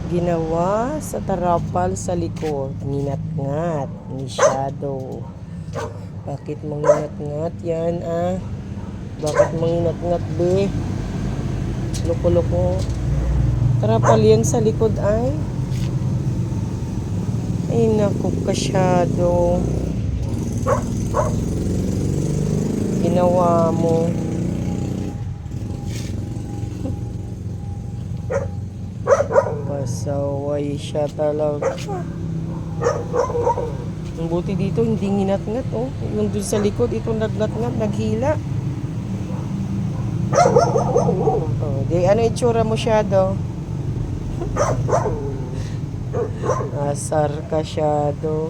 Ginawa sa tarapal sa likod. Nginat-ngat ni Shadow. Bakit mangingat-ngat yan ah? Bakit mangingat-ngat be? Loko-loko. Tarapal yan sa likod ay. Ay naku ka Shadow. Ginawa mo. Pasaway siya talaga. Ang buti dito hindi nginat-ngat oh. Yung dun sa likod ito nagnat-ngat, naghila. Oh, di ano itsura mo Shadow? Asar ka Shadow.